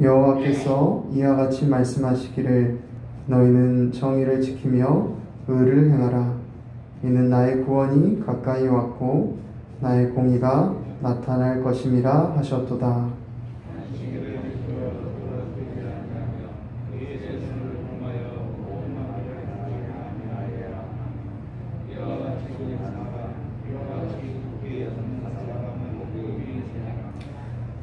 여호와께서 이와 같이 말씀하시기를 너희는 정의를 지키며 의를 행하라. 이는 나의 구원이 가까이 왔고 나의 공의가 나타날 것임이라 하셨도다.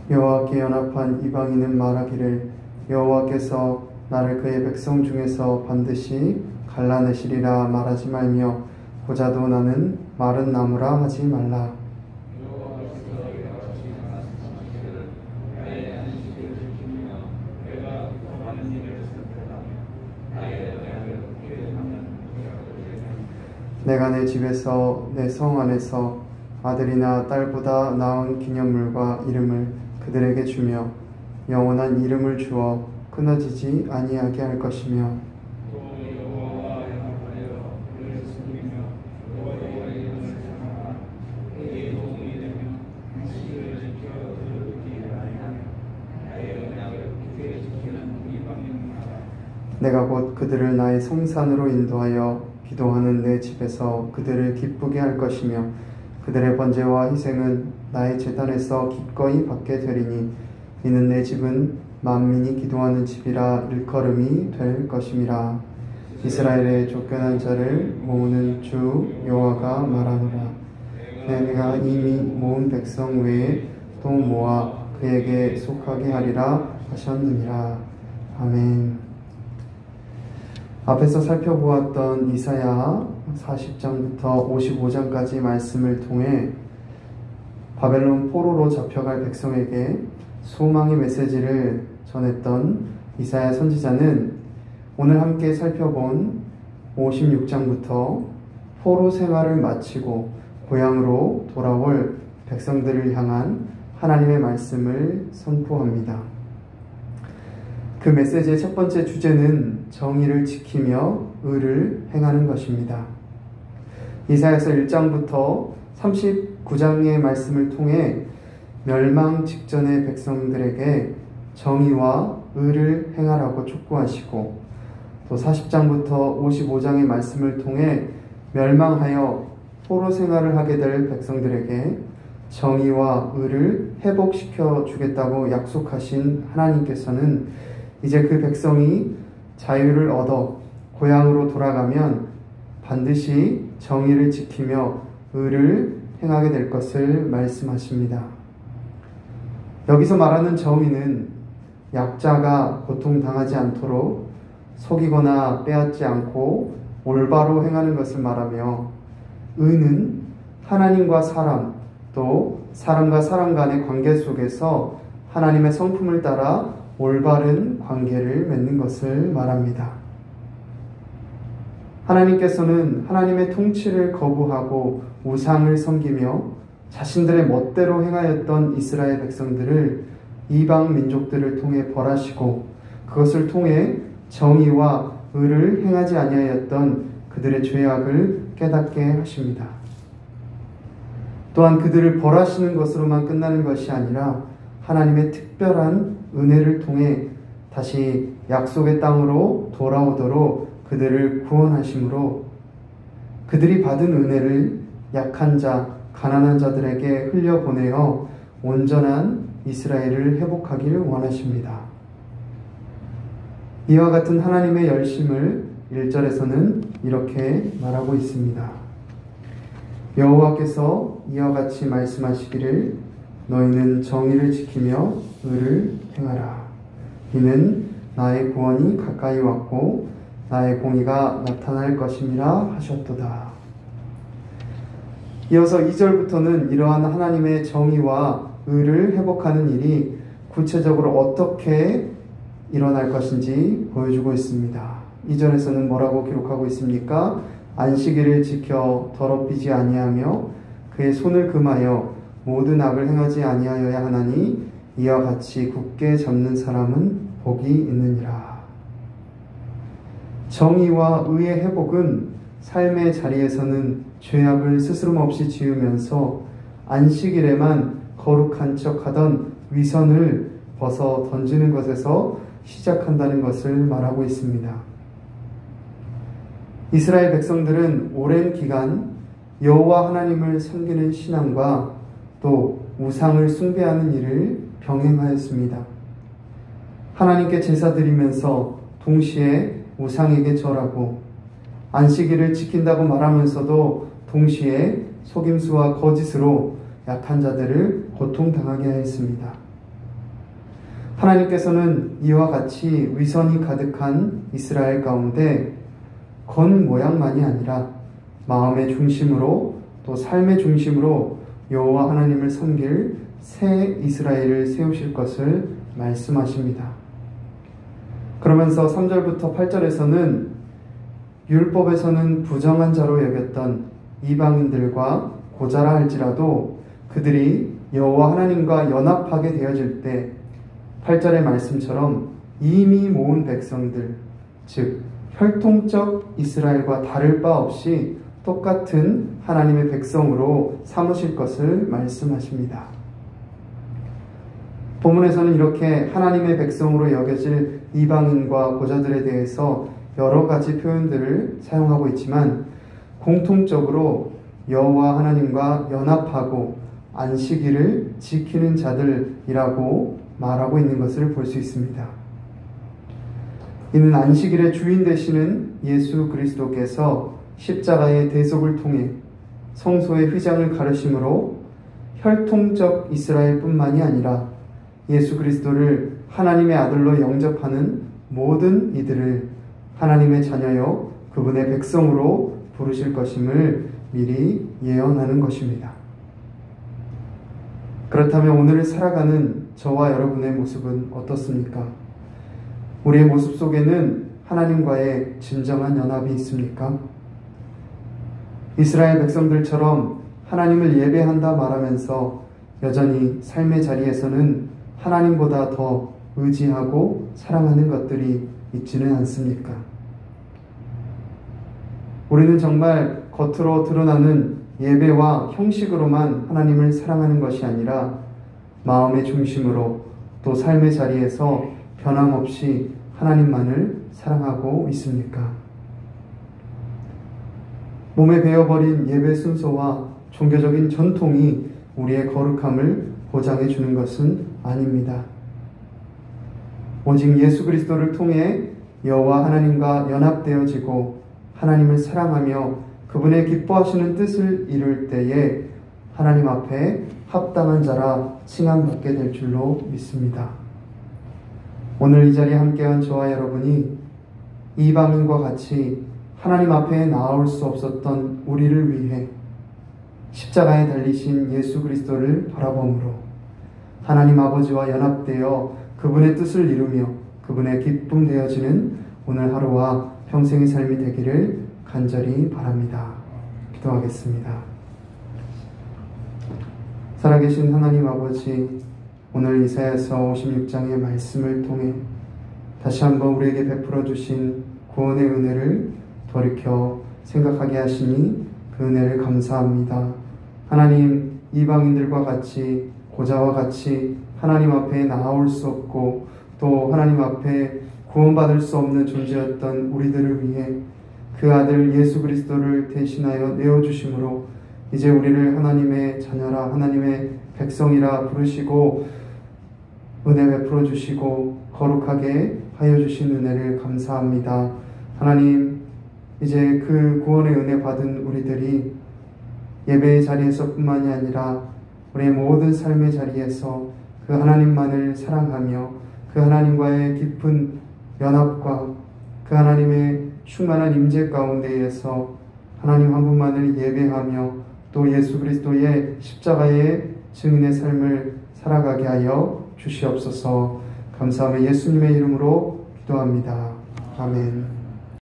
여호와께 연합한 이방인은 말하기를 여호와께서 나를 그의 백성 중에서 반드시 갈라내시리라 말하지 말며 보자도 나는 마른 나무라 하지 말라. 내가 내 집에서 내 성 안에서 아들이나 딸보다 나은 기념물과 이름을 그들에게 주며 영원한 이름을 주어 끊어지지 아니하게 할 것이며 내가 곧 그들을 나의 성산으로 인도하여 기도하는 내 집에서 그들을 기쁘게 할 것이며 그들의 번제와 희생은 나의 제단에서 기꺼이 받게 되리니 이는 내 집은 만민이 기도하는 집이라 일컬음이 될 것임이라. 이스라엘의 쫓겨난 자를 모으는 주 여호와가 말하노라. 내가 이미 모은 백성 외에 또 모아 그에게 속하게 하리라 하셨느니라. 아멘. 앞에서 살펴보았던 이사야 40장부터 55장까지 말씀을 통해 바벨론 포로로 잡혀갈 백성에게 소망의 메시지를 전했던 이사야 선지자는 오늘 함께 살펴본 56장부터 포로 생활을 마치고 고향으로 돌아올 백성들을 향한 하나님의 말씀을 선포합니다. 그 메시지의 첫 번째 주제는 정의를 지키며 의를 행하는 것입니다. 이사야서 1장부터 39장의 말씀을 통해 멸망 직전의 백성들에게 정의와 의를 행하라고 촉구하시고 또 40장부터 55장의 말씀을 통해 멸망하여 포로 생활을 하게 될 백성들에게 정의와 의를 회복시켜 주겠다고 약속하신 하나님께서는 이제 그 백성이 자유를 얻어 고향으로 돌아가면 반드시 정의를 지키며 의를 행하게 될 것을 말씀하십니다. 여기서 말하는 정의는 약자가 고통당하지 않도록 속이거나 빼앗지 않고 올바로 행하는 것을 말하며 의는 하나님과 사람 또 사람과 사람 간의 관계 속에서 하나님의 성품을 따라 올바른 관계를 맺는 것을 말합니다. 하나님께서는 하나님의 통치를 거부하고 우상을 섬기며 자신들의 멋대로 행하였던 이스라엘 백성들을 이방 민족들을 통해 벌하시고 그것을 통해 정의와 의를 행하지 아니하였던 그들의 죄악을 깨닫게 하십니다. 또한 그들을 벌하시는 것으로만 끝나는 것이 아니라 하나님의 특별한 은혜를 통해 다시 약속의 땅으로 돌아오도록 그들을 구원하심으로 그들이 받은 은혜를 약한 자, 가난한 자들에게 흘려보내어 온전한 이스라엘을 회복하기를 원하십니다. 이와 같은 하나님의 열심을 1절에서는 이렇게 말하고 있습니다. 여호와께서 이와 같이 말씀하시기를 너희는 정의를 지키며 의를 행하라. 이는 나의 구원이 가까이 왔고 나의 공의가 나타날 것임이라 하셨도다. 이어서 2절부터는 이러한 하나님의 정의와 의를 회복하는 일이 구체적으로 어떻게 일어날 것인지 보여주고 있습니다. 2절에서는 뭐라고 기록하고 있습니까? 안식일을 지켜 더럽히지 아니하며 그의 손을 금하여 모든 악을 행하지 아니하여야 하나니 이와 같이 굳게 잡는 사람은 복이 있느니라. 정의와 의의 회복은 삶의 자리에서는 죄악을 스스럼없이 지으면서 안식일에만 거룩한 척하던 위선을 벗어 던지는 것에서 시작한다는 것을 말하고 있습니다. 이스라엘 백성들은 오랜 기간 여호와 하나님을 섬기는 신앙과 또 우상을 숭배하는 일을 병행하였습니다. 하나님께 제사 드리면서 동시에 우상에게 절하고 안식일을 지킨다고 말하면서도 동시에 속임수와 거짓으로 약한 자들을 고통당하게 하였습니다. 하나님께서는 이와 같이 위선이 가득한 이스라엘 가운데 겉모양만이 아니라 마음의 중심으로 또 삶의 중심으로 여호와 하나님을 섬길 새 이스라엘을 세우실 것을 말씀하십니다. 그러면서 3절부터 8절에서는 율법에서는 부정한 자로 여겼던 이방인들과 고자라 할지라도 그들이 여호와 하나님과 연합하게 되어질 때 8절의 말씀처럼 이미 모은 백성들, 즉 혈통적 이스라엘과 다를 바 없이 똑같은 하나님의 백성으로 삼으실 것을 말씀하십니다. 본문에서는 이렇게 하나님의 백성으로 여겨질 이방인과 고자들에 대해서 여러 가지 표현들을 사용하고 있지만 공통적으로 여호와 하나님과 연합하고 안식일을 지키는 자들이라고 말하고 있는 것을 볼 수 있습니다. 이는 안식일의 주인 되시는 예수 그리스도께서 십자가의 대속을 통해 성소의 휘장을 가르심으로 혈통적 이스라엘뿐만이 아니라 예수 그리스도를 하나님의 아들로 영접하는 모든 이들을 하나님의 자녀여 그분의 백성으로 부르실 것임을 미리 예언하는 것입니다. 그렇다면 오늘 살아가는 저와 여러분의 모습은 어떻습니까? 우리의 모습 속에는 하나님과의 진정한 연합이 있습니까? 이스라엘 백성들처럼 하나님을 예배한다 말하면서 여전히 삶의 자리에서는 하나님보다 더 의지하고 사랑하는 것들이 있지는 않습니까? 우리는 정말 겉으로 드러나는 예배와 형식으로만 하나님을 사랑하는 것이 아니라 마음의 중심으로 또 삶의 자리에서 변함없이 하나님만을 사랑하고 있습니까? 몸에 배어버린 예배 순서와 종교적인 전통이 우리의 거룩함을 보장해 주는 것은 아닙니다. 오직 예수 그리스도를 통해 여호와 하나님과 연합되어지고 하나님을 사랑하며 그분의 기뻐하시는 뜻을 이룰 때에 하나님 앞에 합당한 자라 칭함받게 될 줄로 믿습니다. 오늘 이 자리에 함께한 저와 여러분이 이방인과 같이 하나님 앞에 나아올 수 없었던 우리를 위해 십자가에 달리신 예수 그리스도를 바라봄으로 하나님 아버지와 연합되어 그분의 뜻을 이루며 그분의 기쁨 되어지는 오늘 하루와 평생의 삶이 되기를 간절히 바랍니다. 기도하겠습니다. 살아계신 하나님 아버지, 오늘 이사야서 56장의 말씀을 통해 다시 한번 우리에게 베풀어 주신 구원의 은혜를 돌이켜 생각하게 하시니 그 은혜를 감사합니다. 하나님, 이방인들과 같이 고자와 같이 하나님 앞에 나아올 수 없고 또 하나님 앞에 구원받을 수 없는 존재였던 우리들을 위해 그 아들 예수 그리스도를 대신하여 내어주심으로 이제 우리를 하나님의 자녀라 하나님의 백성이라 부르시고 은혜 베풀어 주시고 거룩하게 하여 주신 은혜를 감사합니다. 하나님, 이제 그 구원의 은혜 받은 우리들이 예배의 자리에서 뿐만이 아니라 우리의 모든 삶의 자리에서 그 하나님만을 사랑하며 그 하나님과의 깊은 연합과 그 하나님의 충만한 임재 가운데에서 하나님 한 분만을 예배하며 또 예수 그리스도의 십자가의 증인의 삶을 살아가게 하여 주시옵소서. 감사하며 예수님의 이름으로 기도합니다. 아멘.